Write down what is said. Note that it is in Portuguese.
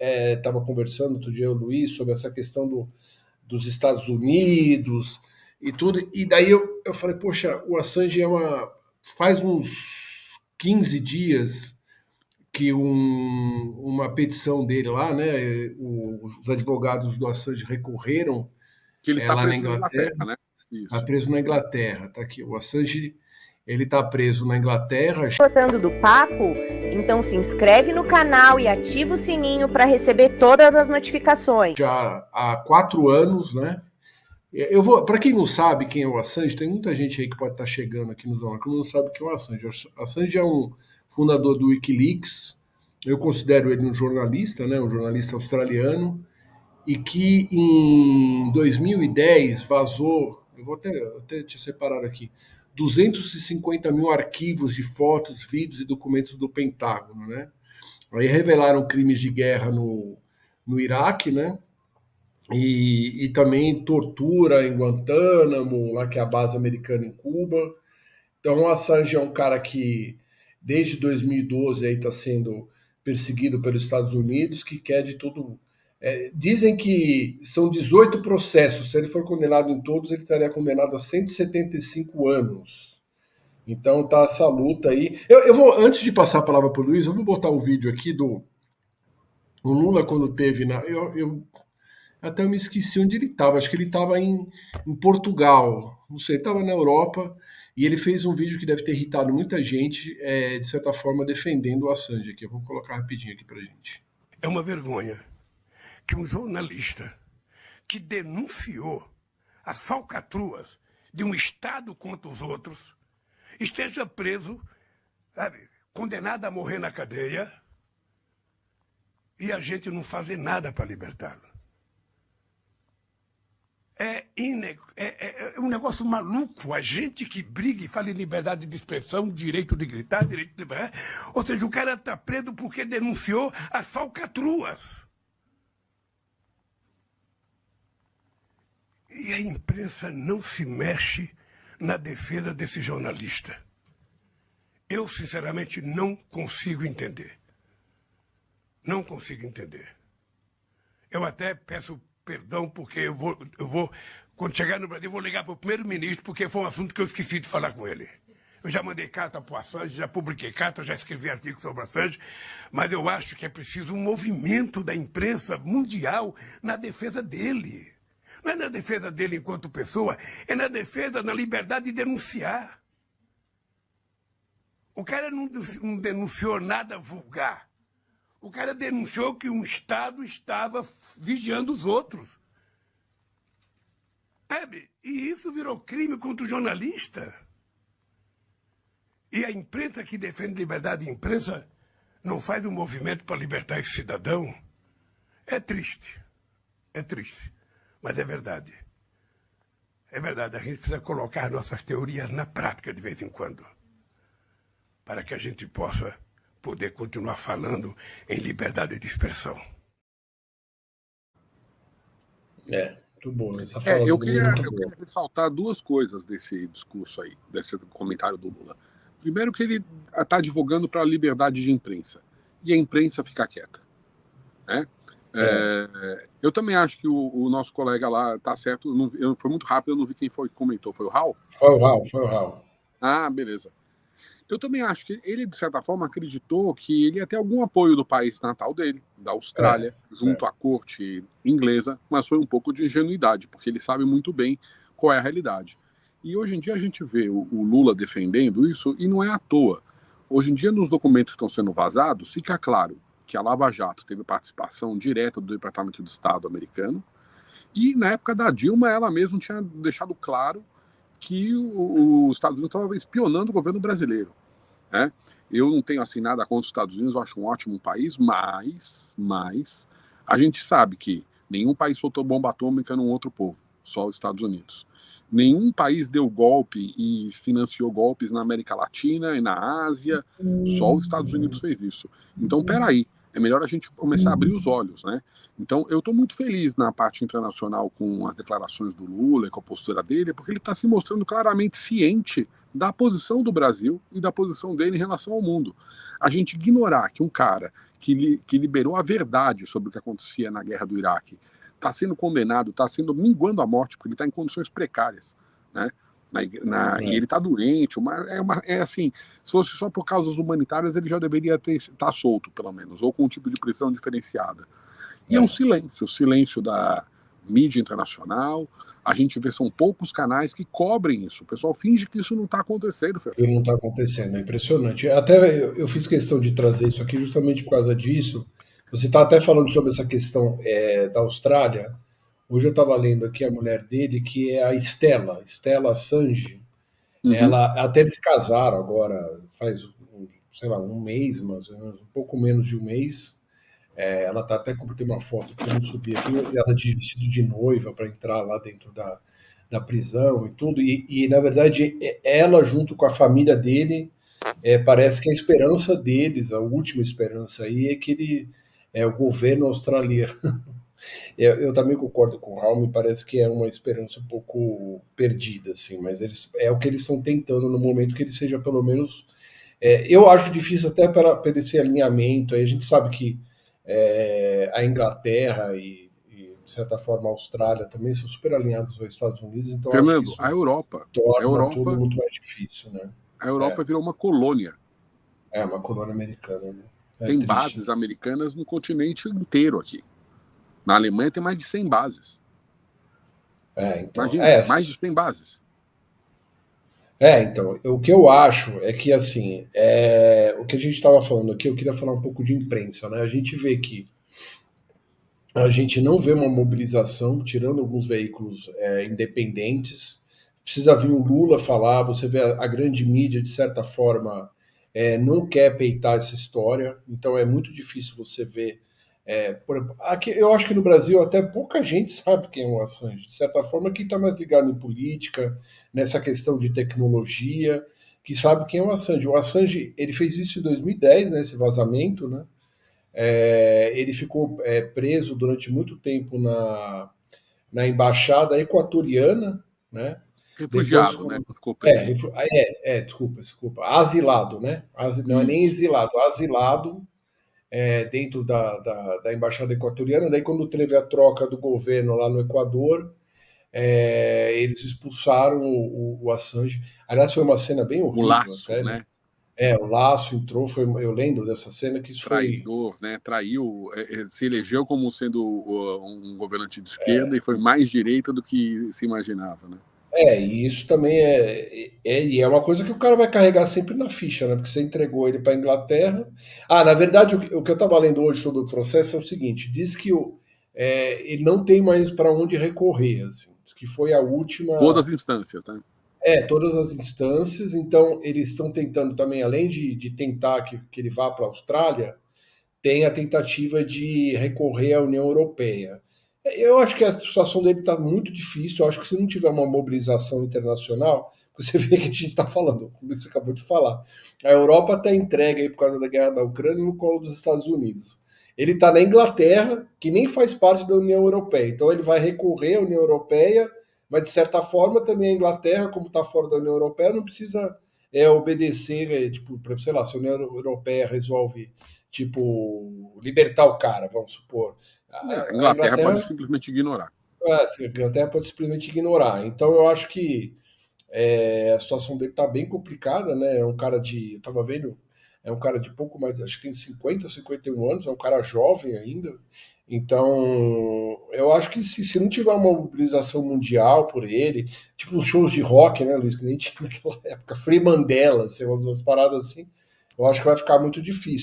estava conversando outro dia, o Luiz, sobre essa questão dos Estados Unidos e tudo. E daí eu falei, poxa, o Assange faz uns 15 dias que uma petição dele lá, né? Os advogados do Assange recorreram Que ele está lá na preso na Inglaterra. Inglaterra, né? Está Isso. preso na Inglaterra. Tá aqui. O Assange ele está preso na Inglaterra. Gostando do papo? Então se inscreve no canal e ativa o sininho para receber todas as notificações. Já há 4 anos, né? Para quem não sabe quem é o Assange, tem muita gente aí que pode estar chegando aqui no Jornal que não sabe quem é o Assange. O Assange é um fundador do Wikileaks. Eu considero ele um jornalista, né? Um jornalista australiano e que em 2010 vazou, eu vou até te separar aqui, 250 mil arquivos de fotos, vídeos e documentos do Pentágono, né? Aí revelaram crimes de guerra no Iraque, né? E também tortura em Guantánamo, lá que é a base americana em Cuba. Então o Assange é um cara que desde 2012 aí está sendo perseguido pelos Estados Unidos, que quer de tudo. Dizem que são 18 processos. Se ele for condenado em todos, ele estaria condenado a 175 anos. Então tá essa luta aí. Eu vou, antes de passar a palavra para o Luiz, eu vou botar o vídeo aqui do o Lula quando teve na. Até eu me esqueci onde ele estava. Acho que ele estava em Portugal. Não sei, ele estava na Europa e ele fez um vídeo que deve ter irritado muita gente, de certa forma, defendendo o Assange aqui. Eu vou colocar rapidinho aqui pra gente. É uma vergonha que um jornalista que denunciou as falcatruas de um Estado contra os outros esteja preso, sabe, condenado a morrer na cadeia e a gente não fazer nada para libertá-lo. É um negócio maluco. A gente que briga e fala em liberdade de expressão, direito de gritar, direito de... Ou seja, o cara está preso porque denunciou as falcatruas. E a imprensa não se mexe na defesa desse jornalista. Eu, sinceramente, não consigo entender. Não consigo entender. Eu até peço perdão, porque eu vou, quando chegar no Brasil, eu vou ligar para o primeiro-ministro, porque foi um assunto que eu esqueci de falar com ele. Eu já mandei carta para o Assange, já publiquei carta, já escrevi artigo sobre o Assange, mas eu acho que é preciso um movimento da imprensa mundial na defesa dele. Não é na defesa dele enquanto pessoa, é na defesa da liberdade de denunciar. O cara não denunciou nada vulgar. O cara denunciou que um Estado estava vigiando os outros. E isso virou crime contra o jornalista. E a imprensa que defende liberdade de imprensa não faz um movimento para libertar esse cidadão. É triste. É triste. Mas é verdade. É verdade. A gente precisa colocar nossas teorias na prática de vez em quando. Para que a gente possa poder continuar falando em liberdade de expressão. Muito bom. Essa fala eu queria ressaltar duas coisas desse discurso aí, desse comentário do Lula. Primeiro que ele está advogando para a liberdade de imprensa. E a imprensa fica quieta. Né? Eu também acho que o nosso colega lá está certo. Foi muito rápido, eu não vi quem foi que comentou. Foi o Raul? Foi o Raul. Ah, beleza. Eu também acho que ele, de certa forma, acreditou que ele ia ter algum apoio do país natal dele, da Austrália, junto à corte inglesa, mas foi um pouco de ingenuidade, porque ele sabe muito bem qual é a realidade. E hoje em dia a gente vê o Lula defendendo isso, e não é à toa. Hoje em dia, nos documentos que estão sendo vazados, fica claro que a Lava Jato teve participação direta do Departamento de Estado americano, e na época da Dilma, ela mesma tinha deixado claro que os Estados Unidos estavam espionando o governo brasileiro. Né? Eu não tenho assim nada contra os Estados Unidos, eu acho um ótimo país, mas a gente sabe que nenhum país soltou bomba atômica num outro povo, só os Estados Unidos. Nenhum país deu golpe e financiou golpes na América Latina e na Ásia, só os Estados Unidos fez isso. Então, peraí, é melhor a gente começar a abrir os olhos, né? Então, eu estou muito feliz na parte internacional com as declarações do Lula e com a postura dele, porque ele está se mostrando claramente ciente da posição do Brasil e da posição dele em relação ao mundo. A gente ignorar que um cara que liberou a verdade sobre o que acontecia na guerra do Iraque, está sendo condenado, está sendo minguando a morte, porque ele está em condições precárias, né? E ele está doente, é assim, se fosse só por causas humanitárias, ele já deveria estar solto, pelo menos, ou com um tipo de pressão diferenciada. E é um silêncio, o silêncio da mídia internacional. A gente vê, são poucos canais que cobrem isso. O pessoal finge que isso não está acontecendo, Fernando. Não está acontecendo, é impressionante. Até eu fiz questão de trazer isso aqui justamente por causa disso. Você está até falando sobre essa questão da Austrália. Hoje eu estava lendo aqui a mulher dele, que é a Stella Assange. Ela, até eles se casaram agora, faz, sei lá, um mês, mais ou menos, um pouco menos de um mês. Ela está até como tem uma foto que eu não subi aqui, ela de vestido de noiva para entrar lá dentro da prisão e tudo. E, na verdade, ela, junto com a família dele, parece que a esperança deles, a última esperança aí, é que o governo australiano. Eu também concordo com o Raul, me parece que é uma esperança um pouco perdida, assim, mas é o que eles estão tentando no momento, que ele seja pelo menos. Eu acho difícil até para esse alinhamento. Aí a gente sabe que a Inglaterra e, de certa forma, a Austrália também são super alinhados aos Estados Unidos, então Fernando, acho que isso a Europa tudo muito mais difícil, né? A Europa virou uma colônia. É uma colônia americana, né? Tem triste. Bases americanas no continente inteiro aqui. Na Alemanha tem mais de 100 bases. Então, imagina, mais de 100 bases. Então, o que eu acho é que, assim, o que a gente estava falando aqui, eu queria falar um pouco de imprensa, né? A gente vê que a gente não vê uma mobilização, tirando alguns veículos independentes. Precisa vir o Lula falar, você vê a grande mídia, de certa forma, não quer peitar essa história, então é muito difícil você ver. Aqui, eu acho que no Brasil até pouca gente sabe quem é o Assange. De certa forma, quem está mais ligado em política, nessa questão de tecnologia, que sabe quem é o Assange. O Assange, ele fez isso em 2010, né, esse vazamento, né? Ele ficou preso durante muito tempo na embaixada equatoriana, né? Refugiado, Depois, né? Não ficou preso. Desculpa. Asilado, né? Não é nem exilado, asilado. Dentro da embaixada equatoriana. Daí, quando teve a troca do governo lá no Equador, eles expulsaram o Assange. Aliás, foi uma cena bem horrível. O laço, até, né? O laço entrou, eu lembro dessa cena, que isso traidor, né? Traiu, se elegeu como sendo um governante de esquerda e foi mais direita do que se imaginava, né? E isso também é uma coisa que o cara vai carregar sempre na ficha, né? Porque você entregou ele para a Inglaterra. Na verdade, o que eu estava lendo hoje sobre o processo é o seguinte: diz que ele não tem mais para onde recorrer, assim. Diz que foi a última. Todas as instâncias, tá? Todas as instâncias. Então, eles estão tentando também, além de tentar que ele vá para a Austrália, tem a tentativa de recorrer à União Europeia. Eu acho que a situação dele está muito difícil. Eu acho que se não tiver uma mobilização internacional, você vê que a gente está falando, como você acabou de falar, a Europa está entregue aí por causa da guerra da Ucrânia no colo dos Estados Unidos. Ele está na Inglaterra, que nem faz parte da União Europeia. Então ele vai recorrer à União Europeia, mas de certa forma também a Inglaterra, como está fora da União Europeia, não precisa obedecer, tipo, sei lá, se a União Europeia resolve, tipo, libertar o cara, vamos supor. A Inglaterra pode simplesmente ignorar. A Inglaterra pode simplesmente ignorar. Então eu acho que a situação dele está bem complicada, né? É um cara eu estava vendo, é um cara de pouco mais, acho que tem 50 ou 51 anos, é um cara jovem ainda. Então, eu acho que se não tiver uma mobilização mundial por ele, tipo os shows de rock, né, Luiz, que nem tinha naquela época, Free Mandela, umas paradas assim, eu acho que vai ficar muito difícil.